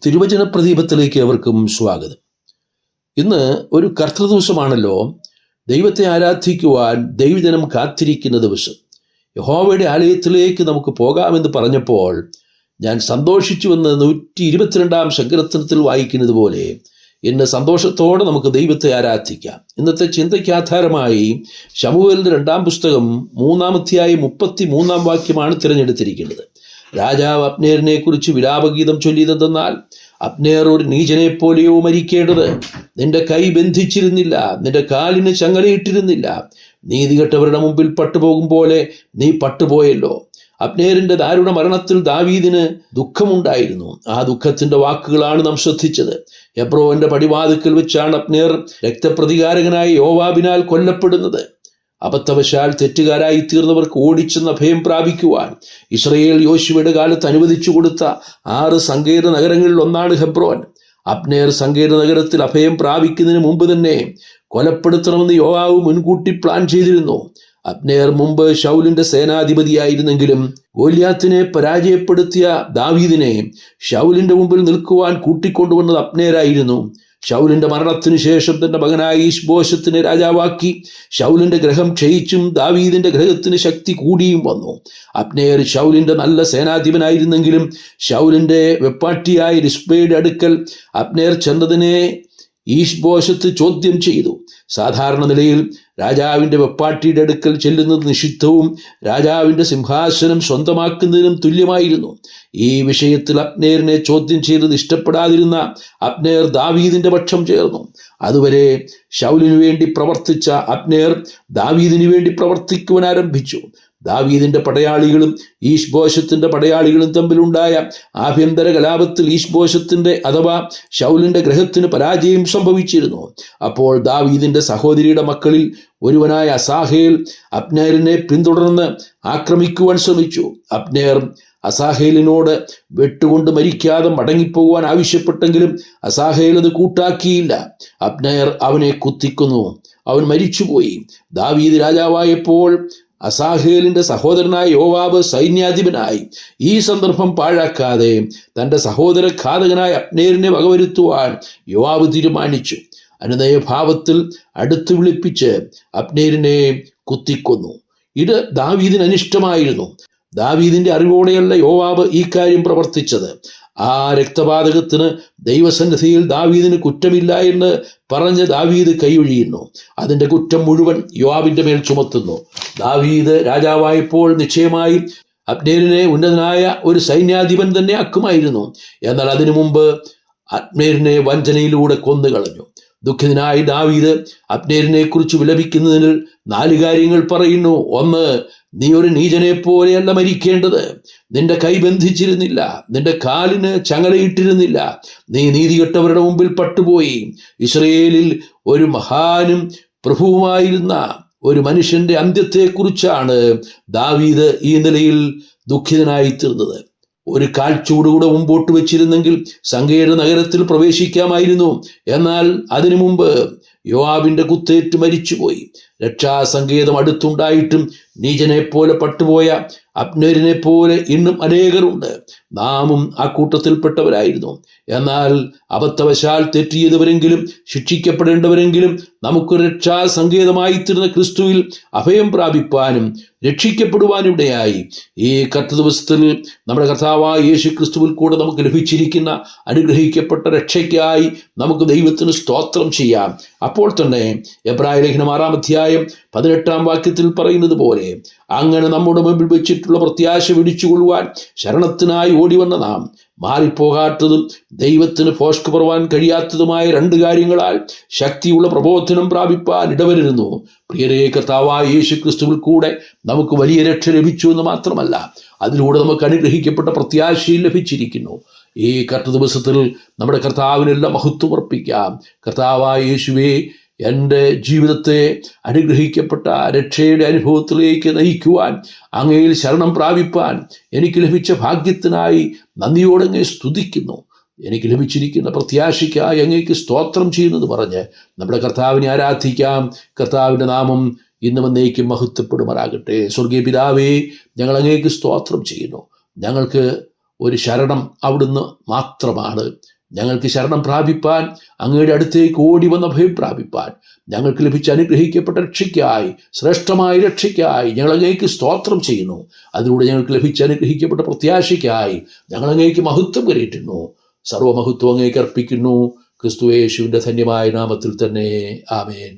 തിരുവചന പ്രദീപത്തിലേക്ക് ഏവർക്കും സ്വാഗതം. ഇന്ന് ഒരു കർത്തൃദിവസമാണല്ലോ. ദൈവത്തെ ആരാധിക്കുവാൻ ദൈവജനം കാത്തിരിക്കുന്ന ദിവസം. യഹോവയുടെ ആലയത്തിലേക്ക് നമുക്ക് പോകാമെന്ന് പറഞ്ഞപ്പോൾ ഞാൻ സന്തോഷിച്ചുവെന്ന് 122 സങ്കീർത്തനത്തിൽ വായിക്കുന്നത് പോലെ ഇന്ന് സന്തോഷത്തോടെ നമുക്ക് ദൈവത്തെ ആരാധിക്കാം. ഇന്നത്തെ ചിന്തയ്ക്ക് ആധാരമായി ശമൂവേലിന്റെ 2-ാം പുസ്തകം 3-ാം അധ്യായം 33-ാം വാക്യമാണ് തിരഞ്ഞെടുത്തിരിക്കുന്നത്. രാജാവ് അബ്നേരിനെ കുറിച്ച് വിലാപഗീതം ചൊല്ലിയതെന്നാൽ, അബ്നേർ ഒരു നീചനെ പോലെയോ മരിക്കേണ്ടത്. നിന്റെ കൈ ബന്ധിച്ചിരുന്നില്ല, നിന്റെ കാലിന് ചങ്ങലയിട്ടിരുന്നില്ല. നീതികെട്ടവരുടെ മുമ്പിൽ പട്ടുപോകും പോലെ നീ പട്ടുപോയല്ലോ. അബ്നേരിന്റെ ദാരുണ മരണത്തിൽ ദാവീദിന് ദുഃഖമുണ്ടായിരുന്നു. ആ ദുഃഖത്തിന്റെ വാക്കുകളാണ് നാം ശ്രദ്ധിച്ചത്. ഹെബ്രോന്റെ പടിവാതിക്കൽ വെച്ചാണ് അബ്നേർ രക്തപ്രതികാരകനായ യോവാബിനാൽ കൊല്ലപ്പെടുന്നത്. അബദ്ധവശാൽ തെറ്റുകാരായി തീർന്നവർക്ക് ഓടിച്ചെന്ന ഭയം പ്രാപിക്കുവാൻ ഇസ്രായേൽ യോശുവയുടെ കാലത്ത് അനുവദിച്ചു കൊടുത്ത 6 സങ്കീർണ നഗരങ്ങളിൽ ഒന്നാണ് ഹെബ്രോൻ. അബ്നേർ സങ്കീർണ നഗരത്തിൽ അഭയം പ്രാപിക്കുന്നതിന് മുമ്പ് തന്നെ കൊലപ്പെടുത്തണമെന്ന് യോവാബ് മുൻകൂട്ടി പ്ലാൻ ചെയ്തിരുന്നു. അബ്നേർ മുമ്പ് ശൗലിന്റെ സേനാധിപതിയായിരുന്നെങ്കിലും ഗോലിയാത്തിനെ പരാജയപ്പെടുത്തിയ ദാവീദിനെ ശൗലിന്റെ മുമ്പിൽ നിൽക്കുവാൻ കൂട്ടിക്കൊണ്ടുവന്നത് അബ്നേരായിരുന്നു. ശൗലിന്റെ മരണത്തിനു ശേഷം തന്റെ മകനായ ഈശ്ബോശത്തിനെ രാജാവാക്കി. ശൗലിന്റെ ഗ്രഹം ക്ഷയിച്ചും ദാവീദിന്റെ ഗ്രഹത്തിന് ശക്തി കൂടിയും വന്നു. അബ്നേർ ശൗലിന്റെ നല്ല സേനാധിപനായിരുന്നെങ്കിലും ശൗലിന്റെ വെപ്പാട്ടിയായ രിസ്ബയുടെ അടുക്കൽ അബ്നേർ ചെന്നതിനെ ഈശ്ബോശത്ത് ചോദ്യം ചെയ്തു. സാധാരണ നിലയിൽ രാജാവിന്റെ വെപ്പാട്ടിയുടെ അടുക്കൽ ചെല്ലുന്നത് നിഷിദ്ധവും രാജാവിന്റെ സിംഹാസനം സ്വന്തമാക്കുന്നതിനും തുല്യമായിരുന്നു. ഈ വിഷയത്തിൽ അബ്നേരിനെ ചോദ്യം ചെയ്തത് ഇഷ്ടപ്പെടാതിരുന്ന അബ്നേർ ദാവീദിന്റെ പക്ഷം ചേർന്നു. അതുവരെ ശൗലിനു വേണ്ടി പ്രവർത്തിച്ച അബ്നേർ ദാവീദിനു വേണ്ടി പ്രവർത്തിക്കുവാൻ ആരംഭിച്ചു. ദാവീദിന്റെ പടയാളികളും ഈശ്ബോശത്തിന്റെ പടയാളികളും തമ്മിലുണ്ടായ ആഭ്യന്തര കലാപത്തിൽ ഈശ്ബോശത്തിന്റെ അഥവാ ശൗലിന്റെ ഗ്രഹത്തിന് പരാജയം സംഭവിച്ചിരുന്നു. അപ്പോൾ ദാവീദിന്റെ സഹോദരിയുടെ മക്കളിൽ ഒരുവനായ അസാഹേൽ അബ്നേരിനെ പിന്തുടർന്ന് ആക്രമിക്കുവാൻ ശ്രമിച്ചു. അബ്നേർ അസാഹേലിനോട് വെട്ടുകൊണ്ട് മരിക്കാതെ മടങ്ങിപ്പോകുവാൻ ആവശ്യപ്പെട്ടെങ്കിലും അസാഹേൽ അത് കൂട്ടാക്കിയില്ല. അബ്നേർ അവനെ കുത്തിക്കൊന്നു. അവൻ മരിച്ചുപോയി. ദാവീദ് രാജാവായപ്പോൾ അസാഹേലിന്റെ സഹോദരനായ യോവാബ് സൈന്യാധിപനായി. ഈ സന്ദർഭം പാഴാക്കാതെ തന്റെ സഹോദര ഘാതകനായ അബ്നേരിനെ വകവരുത്തുവാൻ യോവാബ് തീരുമാനിച്ചു. അനുനയഭാവത്തിൽ അടുത്ത് വിളിപ്പിച്ച് അബ്നേരിനെ കുത്തിക്കൊന്നു. ഇത് ദാവീദിന് അനിഷ്ടമായിരുന്നു. ദാവീദിന്റെ അറിവോടെയല്ല യോവാബ് ഈ കാര്യം പ്രവർത്തിച്ചത്. ആ രക്തപാതകത്തിന് ദൈവസന്നിധിയിൽ ദാവീദിന് കുറ്റമില്ല എന്ന് പറഞ്ഞ് ദാവീദ് കൈയൊഴിയുന്നു. അതിന്റെ കുറ്റം മുഴുവൻ യോവാബിന്റെ മേൽ ചുമത്തുന്നു. ദാവീദ് രാജാവായപ്പോൾ നിശ്ചയമായി അബ്നേരിനെ ഉന്നതനായ ഒരു സൈന്യാധിപൻ തന്നെ ആക്കുമായിരുന്നു. എന്നാൽ അതിനു മുമ്പ് അബ്നേരിനെ വഞ്ചനയിലൂടെ കൊന്നുകളഞ്ഞു. ദുഃഖിതനായി ദാവീദ് അബ്നേരിനെ കുറിച്ച് വിലപിക്കുന്നതിൽ 4 കാര്യങ്ങൾ പറയുന്നു. 1, നീ ഒരു നീചനെ പോലെയല്ല മരിക്കേണ്ടത്. നിന്റെ കൈ ബന്ധിച്ചിരുന്നില്ല, നിന്റെ കാലിന് ചങ്ങലയിട്ടിരുന്നില്ല. നീ നീതികെട്ടവരുടെ മുമ്പിൽ പട്ടുപോയി. ഇസ്രായേലിൽ ഒരു മഹാനും പ്രഭുവുമായിരുന്ന ഒരു മനുഷ്യന്റെ അന്ത്യത്തെക്കുറിച്ചാണ് ദാവീദ് ഈ നിലയിൽ ദുഃഖിതനായി തീർന്നത്. ഒരു കാൽച്ചൂടുകൂടെ മുമ്പോട്ട് വെച്ചിരുന്നെങ്കിൽ സങ്കീർണ നഗരത്തിൽ പ്രവേശിക്കാമായിരുന്നു. എന്നാൽ അതിനു മുമ്പ് യോവാബിന്റെ കുത്തേറ്റ് മരിച്ചുപോയി. രക്ഷാസങ്കേതം അടുത്തുണ്ടായിട്ടും നീചനെ പോലെ പട്ടുപോയ അബ്നേരിനെ പോലെ ഇന്നും അനേകരുണ്ട്. നാമും ആ കൂട്ടത്തിൽപ്പെട്ടവരായിരുന്നു. എന്നാൽ അബദ്ധവശാൽ തെറ്റ് ചെയ്തവരെങ്കിലും ശിക്ഷിക്കപ്പെടേണ്ടവരെങ്കിലും നമുക്ക് രക്ഷാസങ്കേതമായിത്തീർന്ന ക്രിസ്തുവിൽ അഭയം പ്രാപിപ്പാനും രക്ഷിക്കപ്പെടുവാനിടയായി. ഈ ദിവസത്തിൽ നമ്മുടെ കർത്താവായ യേശു ക്രിസ്തുവിൽ കൂടെ നമുക്ക് ലഭിച്ചിരിക്കുന്ന അനുഗ്രഹിക്കപ്പെട്ട രക്ഷയ്ക്കായി നമുക്ക് ദൈവത്തിന് സ്തോത്രം ചെയ്യാം. അപ്പോൾ തന്നെ എബ്രായ ലേഖനം 6-ാം അധ്യായം 18-ാം വാക്യത്തിൽ പറയുന്നത് പോലെ, അങ്ങനെ നമ്മുടെ മുമ്പിൽ വെച്ചിട്ടുള്ള പ്രത്യാശ പിടിച്ചുകൊള്ളുവാൻ ശരണത്തിനായി ഓടിവന്ന നാം മാറിപ്പോകാത്തതും ദൈവത്തിന് ഭോഷ്ക് പറവാൻ കഴിയാത്തതുമായ 2 കാര്യങ്ങളാൽ ശക്തിയുള്ള പ്രബോധനം പ്രാപിപ്പാൻ ഇടവരുന്നു. പ്രിയരേ, കർത്താവായ യേശു ക്രിസ്തുവിൽ കൂടെ നമുക്ക് വലിയ രക്ഷ ലഭിച്ചു എന്ന് മാത്രമല്ല, അതിലൂടെ നമുക്ക് അനുഗ്രഹിക്കപ്പെട്ട പ്രത്യാശയും ലഭിച്ചിരിക്കുന്നു. ഈ ദിവസത്തിൽ നമ്മുടെ കർത്താവിനെല്ലാം മഹത്വം അർപ്പിക്കാം. കർത്താവായ യേശുവേ, എൻ്റെ ജീവിതത്തെ അനുഗ്രഹിക്കപ്പെട്ട രക്ഷയുടെ അനുഭവത്തിലേക്ക് നയിക്കുവാൻ, അങ്ങയിൽ ശരണം പ്രാപിപ്പാൻ എനിക്ക് ലഭിച്ച ഭാഗ്യത്തിനായി നന്ദിയോടെ അങ്ങയെ സ്തുതിക്കുന്നു. എനിക്ക് ലഭിച്ചിരിക്കുന്ന പ്രത്യാശയ്ക്കായി അങ്ങേക്ക് സ്തോത്രം ചെയ്യുന്നത് പറഞ്ഞ് നമ്മുടെ കർത്താവിനെ ആരാധിക്കാം. കർത്താവിൻ്റെ നാമം ഇന്നും എന്നേക്കും മഹത്വപ്പെടുമാറാകട്ടെ. സ്വർഗീയ പിതാവേ, ഞങ്ങൾ അങ്ങേക്ക് സ്തോത്രം ചെയ്യുന്നു. ഞങ്ങൾക്ക് ഒരു ശരണം അവിടുന്ന് മാത്രമാണ്. ഞങ്ങൾക്ക് ശരണം പ്രാപിപ്പാൻ, അങ്ങയുടെ അടുത്തേക്ക് ഓടി വന്ന ഭയം പ്രാപിപ്പാൻ, ഞങ്ങൾക്ക് ലഭിച്ച അനുഗ്രഹിക്കപ്പെട്ട രക്ഷയ്ക്കായി, ശ്രേഷ്ഠമായ രക്ഷയ്ക്കായി ഞങ്ങൾ അങ്ങേക്ക് സ്തോത്രം ചെയ്യുന്നു. അതിലൂടെ ഞങ്ങൾക്ക് ലഭിച്ച അനുഗ്രഹിക്കപ്പെട്ട പ്രത്യാശയ്ക്കായി ഞങ്ങൾ അങ്ങേക്ക് മഹത്വം കരയറ്റുന്നു. സർവ്വമഹത്വം അങ്ങേക്ക് അർപ്പിക്കുന്നു. ക്രിസ്തു യേശുവിൻ്റെ ധന്യമായ നാമത്തിൽ തന്നെ. ആമേൻ.